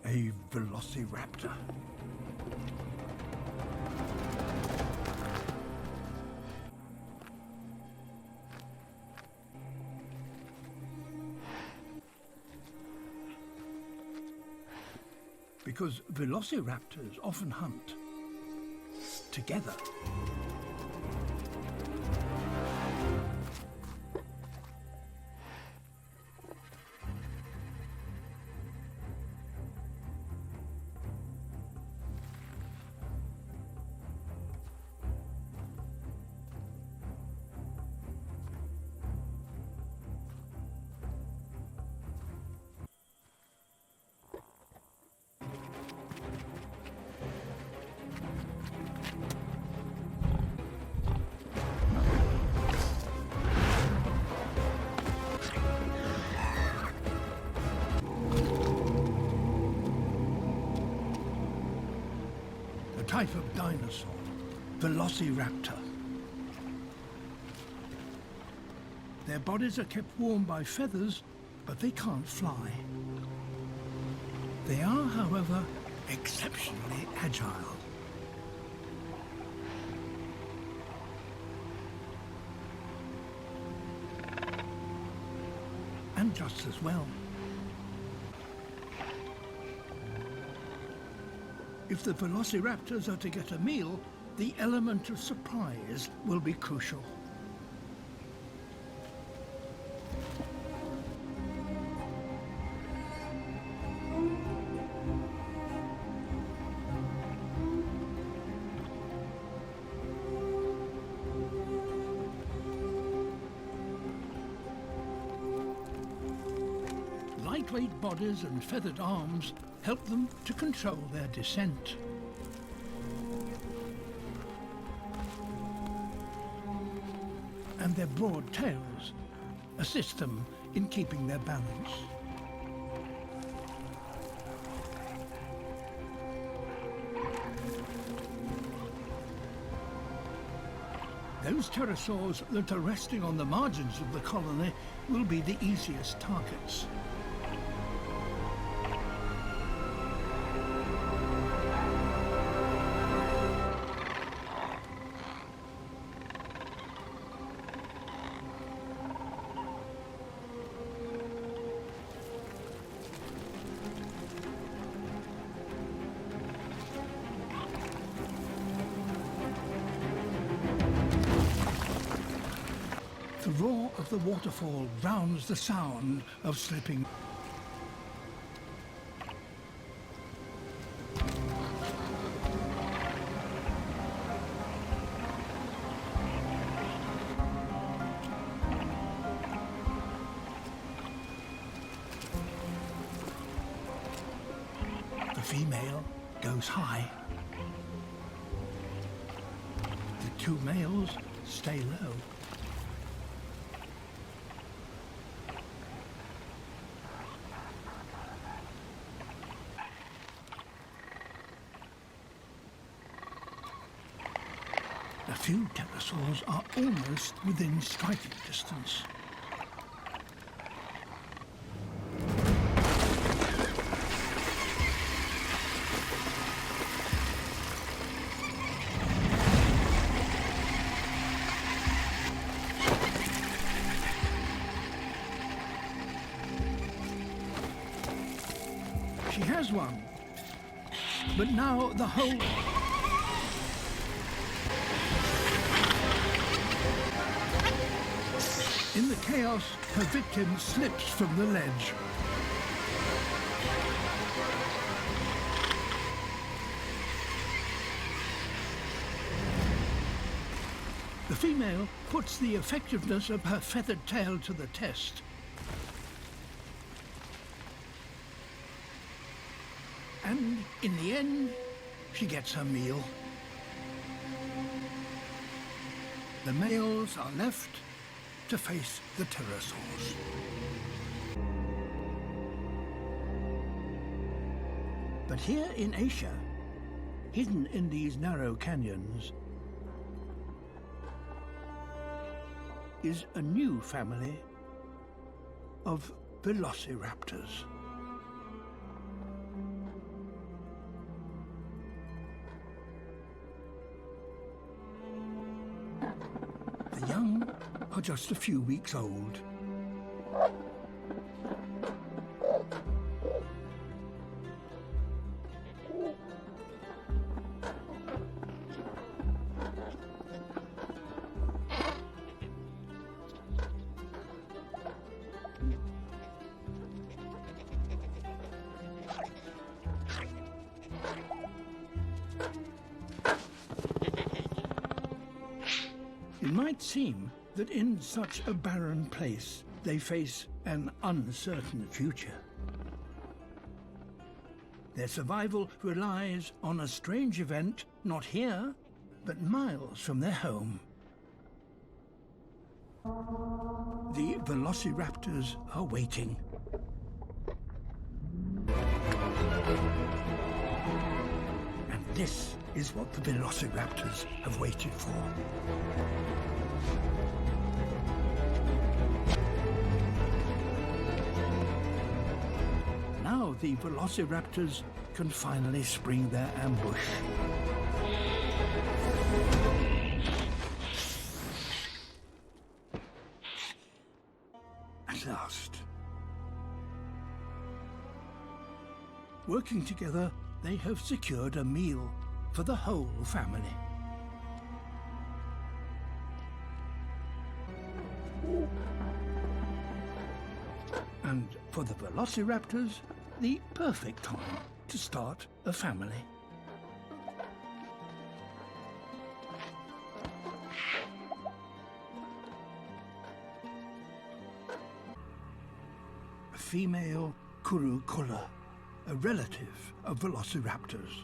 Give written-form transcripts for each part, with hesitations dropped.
A velociraptor. Because velociraptors often hunt together. Type of dinosaur, Velociraptor. Their bodies are kept warm by feathers, but they can't fly. They are, however, exceptionally agile. And just as well. If the velociraptors are to get a meal, the element of surprise will be crucial. Lightweight bodies and feathered arms help them to control their descent. And their broad tails assist them in keeping their balance. Those pterosaurs that are resting on the margins of the colony will be the easiest targets. The roar of the waterfall drowns the sound of slipping. The female goes high. The two males stay low. A few pterosaurs are almost within striking distance. She has one, but now the whole... In the chaos, her victim slips from the ledge. The female puts the effectiveness of her feathered tail to the test. And in the end, she gets her meal. The males are left to face the pterosaurs. But here in Asia, hidden in these narrow canyons, is a new family of velociraptors. The young are just a few weeks old. It might seem that in such a barren place they face an uncertain future. Their survival relies on a strange event not here, but miles from their home. The velociraptors are waiting. And this is what the velociraptors have waited for. Now the velociraptors can finally spring their ambush. At last. Working together, they have secured a meal for the whole family. And for the velociraptors, the perfect time to start a family. A female Kurukola, a relative of velociraptors.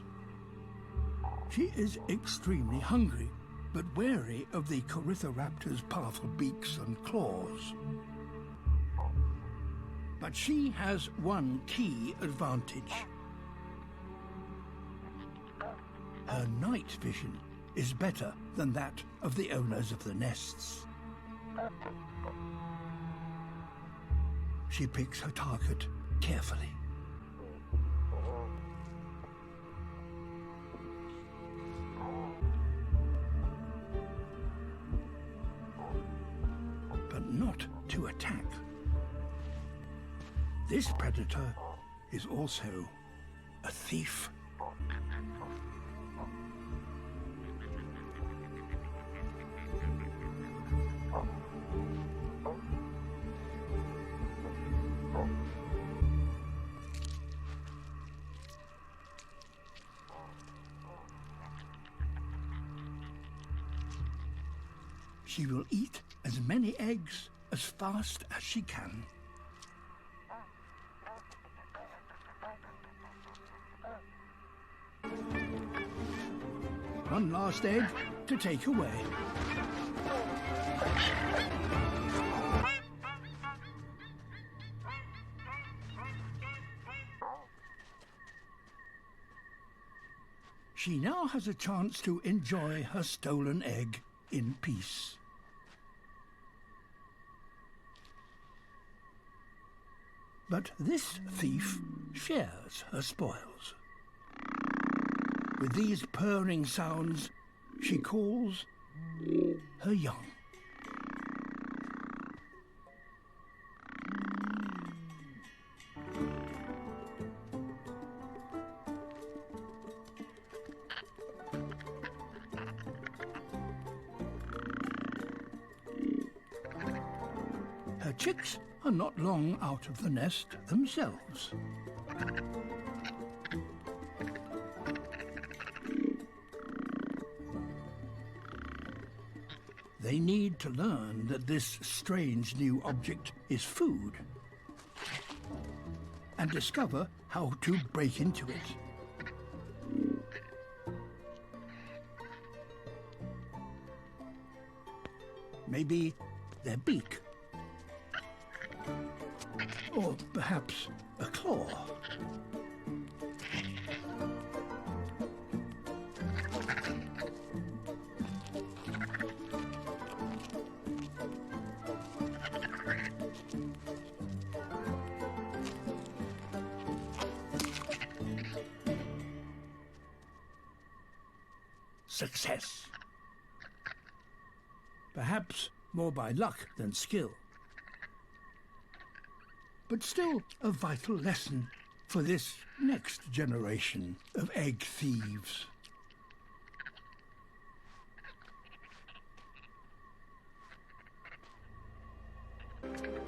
She is extremely hungry, but wary of the Corythoraptor's powerful beaks and claws. But she has one key advantage. Her night vision is better than that of the owners of the nests. She picks her target carefully. But not to attack. This predator is also a thief. She will eat as many eggs as fast as she can. One last egg to take away. She now has a chance to enjoy her stolen egg in peace. But this thief shares her spoils. With these purring sounds, she calls her young. Her chicks are not long out of the nest themselves. They need to learn that this strange new object is food and discover how to break into it. Maybe their beak, or perhaps a claw. Success. perhaps more by luck than skill. But still a vital lesson for this next generation of egg thieves.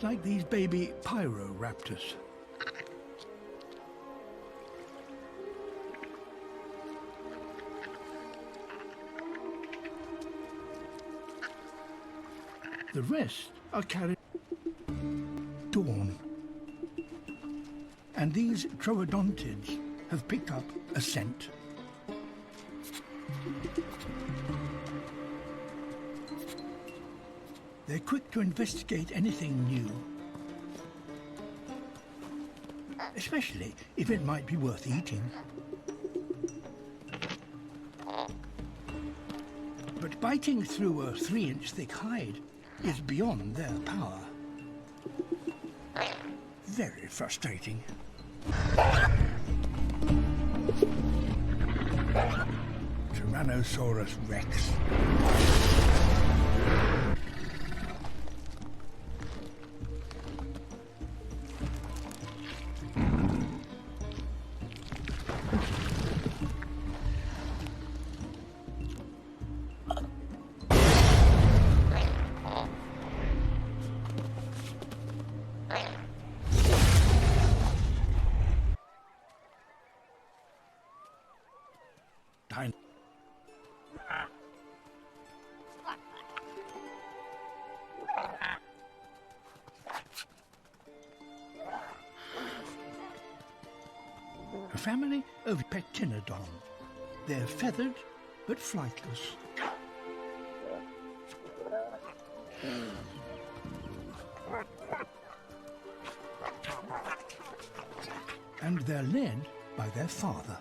Like these baby pyroraptors. The rest are carried dawn. And these troodontids have picked up a scent. They're quick to investigate anything new, especially if it might be worth eating. But biting through a 3-inch thick hide is beyond their power. Very frustrating. Tyrannosaurus Rex. A family of Pectinodon. They're feathered but flightless. And they're led by their father.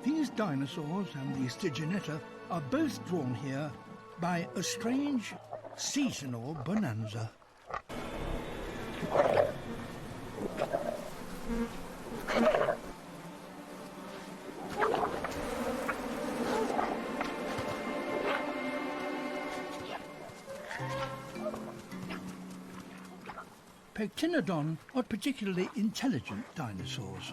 These dinosaurs and the Stygianetta are both drawn here by a strange seasonal bonanza. Pectinodon are particularly intelligent dinosaurs.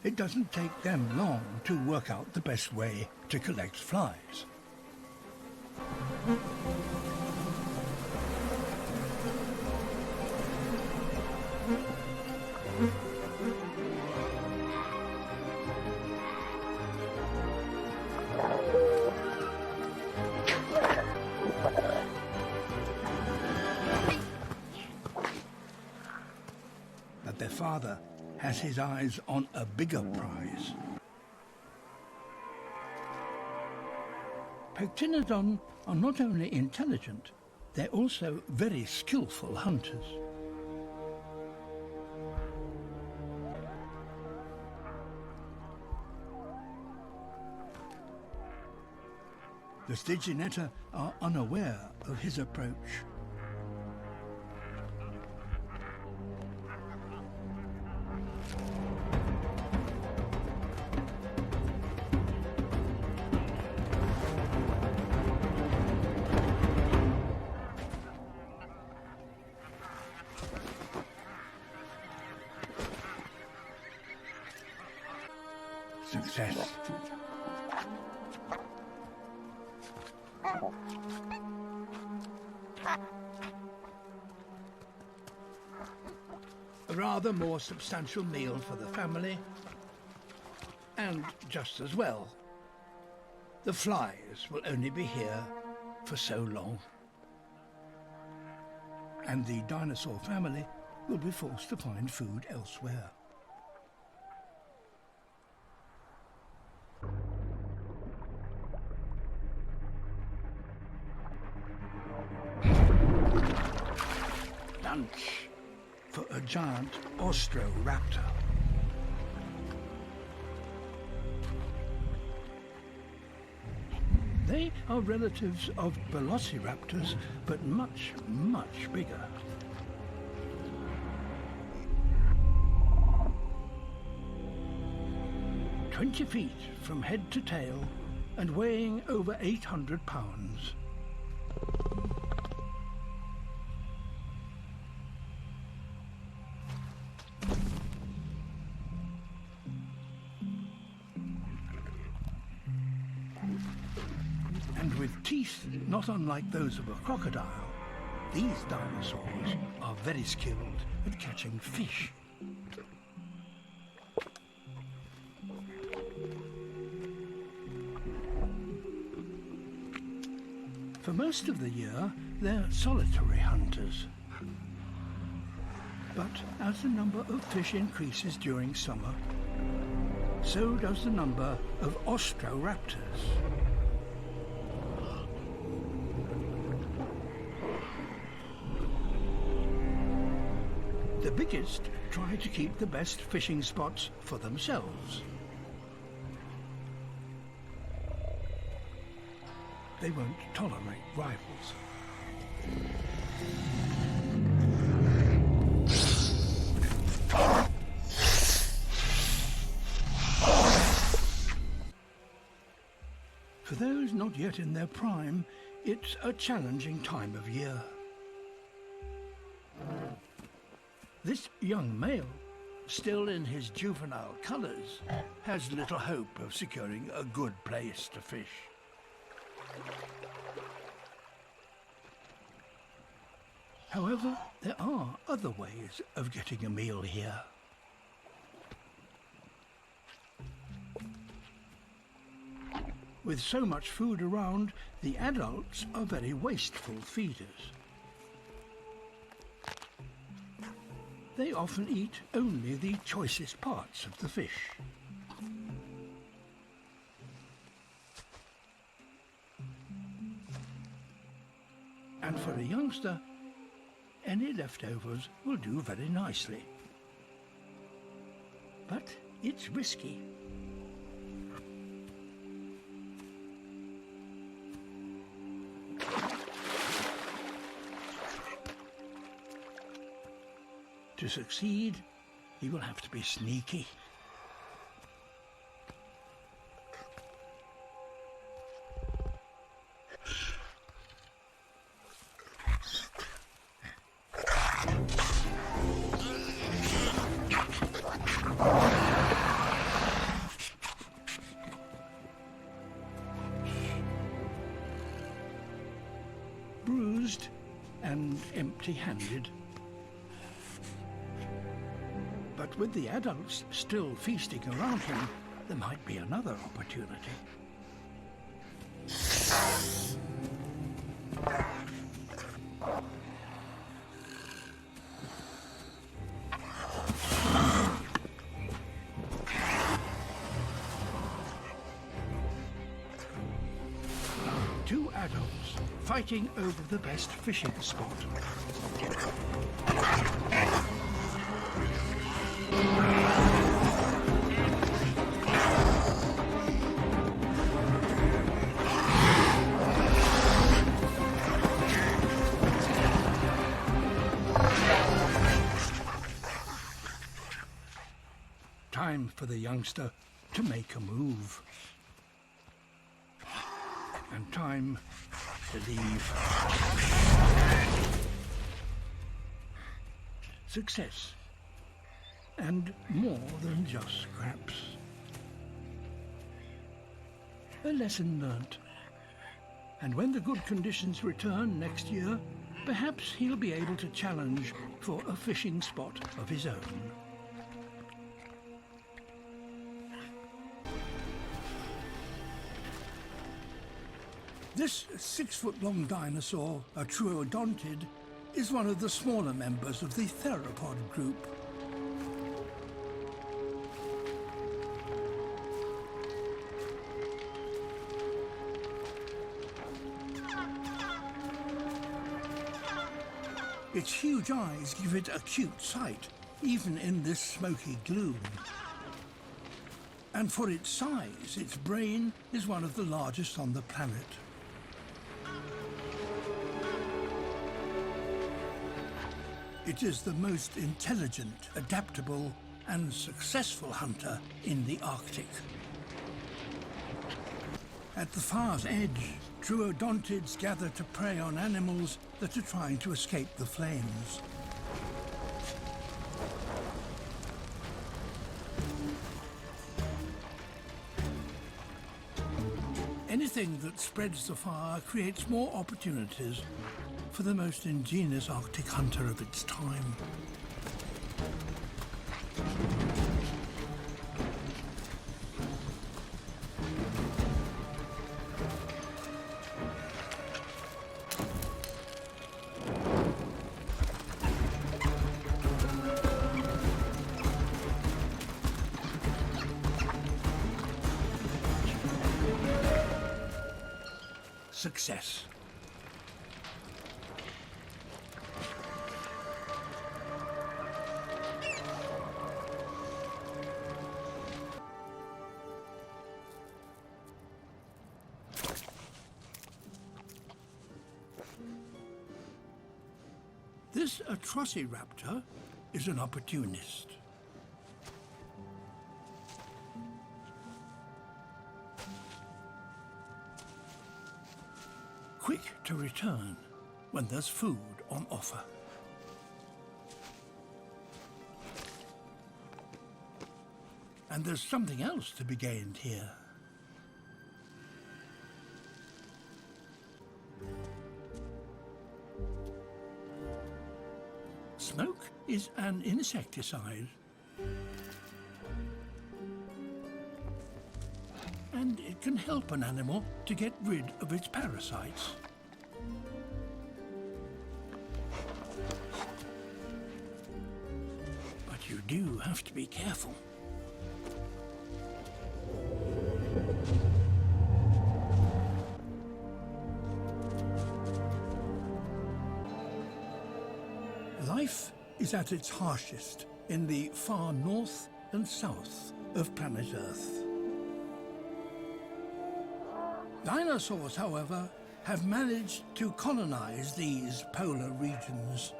It doesn't take them long to work out the best way to collect flies. But their father has his eyes on a bigger prize. Pectinodon are not only intelligent, they're also very skillful hunters. The Stygianetta are unaware of his approach. Success. A rather more substantial meal for the family, and just as well. The flies will only be here for so long. And the dinosaur family will be forced to find food elsewhere. Lunch for a giant Austroraptor. They are relatives of velociraptors, but much, much bigger. "20 feet from head to tail and weighing over 800 pounds. And with teeth not unlike those of a crocodile, these dinosaurs are very skilled at catching fish. For most of the year, they're solitary hunters. But as the number of fish increases during summer, so does the number of ostroraptors. The biggest try to keep the best fishing spots for themselves. They won't tolerate rivals. For those not yet in their prime, it's a challenging time of year. This young male, still in his juvenile colours, has little hope of securing a good place to fish. However, there are other ways of getting a meal here. With so much food around, the adults are very wasteful feeders. They often eat only the choicest parts of the fish. And for a youngster, any leftovers will do very nicely. But it's risky. To succeed, he will have to be sneaky. Bruised and empty-handed. But with the adults still feasting around him, there might be another opportunity. Two adults fighting over the best fishing spot. Time for the youngster to make a move. And time to leave. Success. And more than just scraps. A lesson learnt. And when the good conditions return next year, perhaps he'll be able to challenge for a fishing spot of his own. This 6-foot-long dinosaur, a troodontid, is one of the smaller members of the theropod group. Its huge eyes give it acute sight, even in this smoky gloom. And for its size, its brain is one of the largest on the planet. It is the most intelligent, adaptable, and successful hunter in the Arctic. At the far's edge, troodontids gather to prey on animals that are trying to escape the flames. Anything that spreads the fire creates more opportunities for the most ingenious Arctic hunter of its time. Success. This atrociraptor is an opportunist. Quick to return when there's food on offer. And there's something else to be gained here. Smoke is an insecticide. And it can help an animal to get rid of its parasites. But you do have to be careful. Life is at its harshest in the far north and south of planet Earth. Dinosaurs, however, have managed to colonize these polar regions.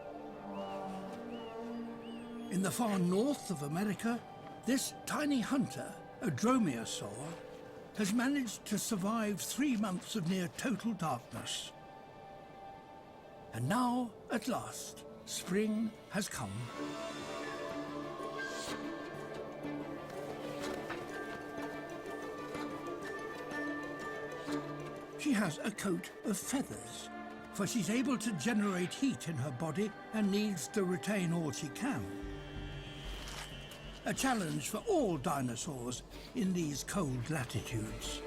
In the far north of America, this tiny hunter, a dromaeosaur, has managed to survive 3 months of near total darkness. And now, at last, spring has come. She has a coat of feathers, for she's able to generate heat in her body and needs to retain all she can. A challenge for all dinosaurs in these cold latitudes.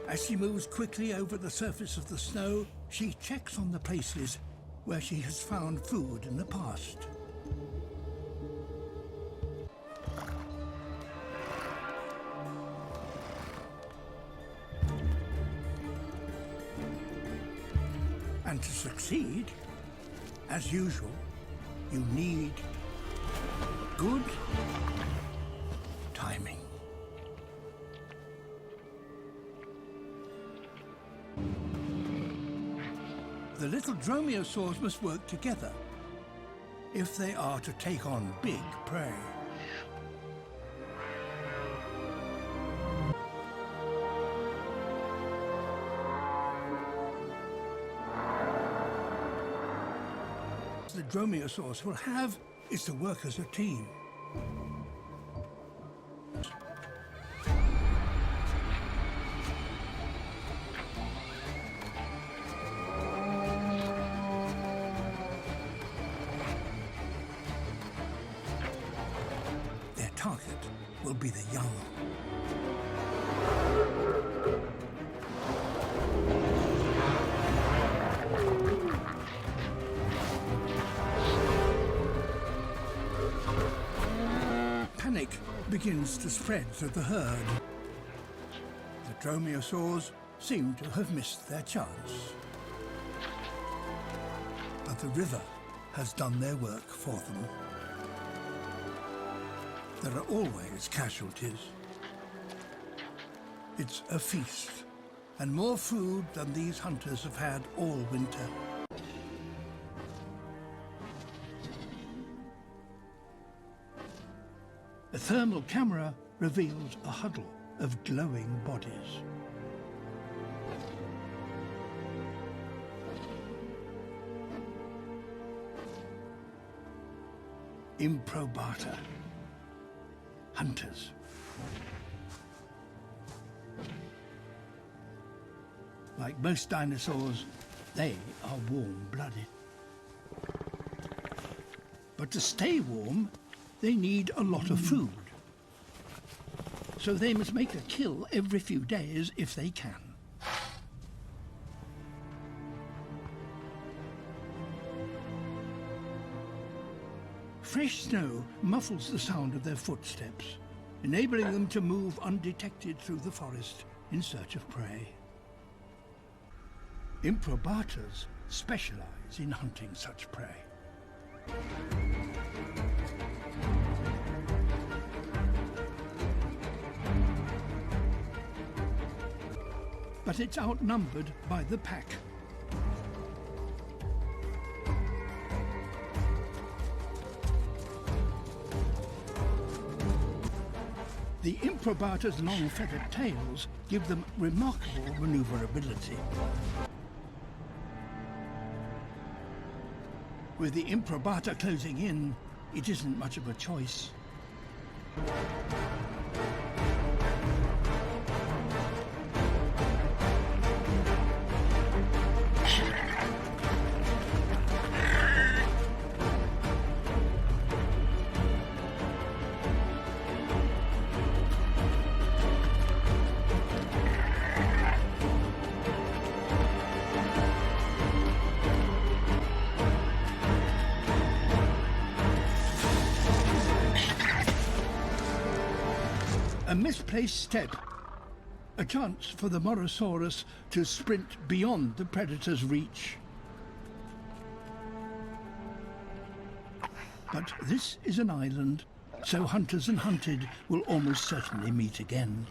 As she moves quickly over the surface of the snow, she checks on the places where she has found food in the past. And to succeed, as usual, you need good timing. The little dromaeosaurs must work together if they are to take on big prey. The dromaeosaurs will have is to work as a team. Their target will be the young. Panic begins to spread through the herd. The dromaeosaurs seem to have missed their chance. But the river has done their work for them. there are always casualties. It's a feast, and more food than these hunters have had all winter. A thermal camera reveals a huddle of glowing bodies. Improbata. Hunters. Like most dinosaurs, they are warm-blooded. But to stay warm, they need a lot of food. So they must make a kill every few days if they can. Fresh snow muffles the sound of their footsteps, enabling them to move undetected through the forest in search of prey. Improbatas specialize in hunting such prey. But it's outnumbered by the pack. The Improbata's long feathered tails give them remarkable maneuverability. With the Improbata closing in, it isn't much of a choice. A misplaced step, a chance for the Morosaurus to sprint beyond the predator's reach. But this is an island, so hunters and hunted will almost certainly meet again.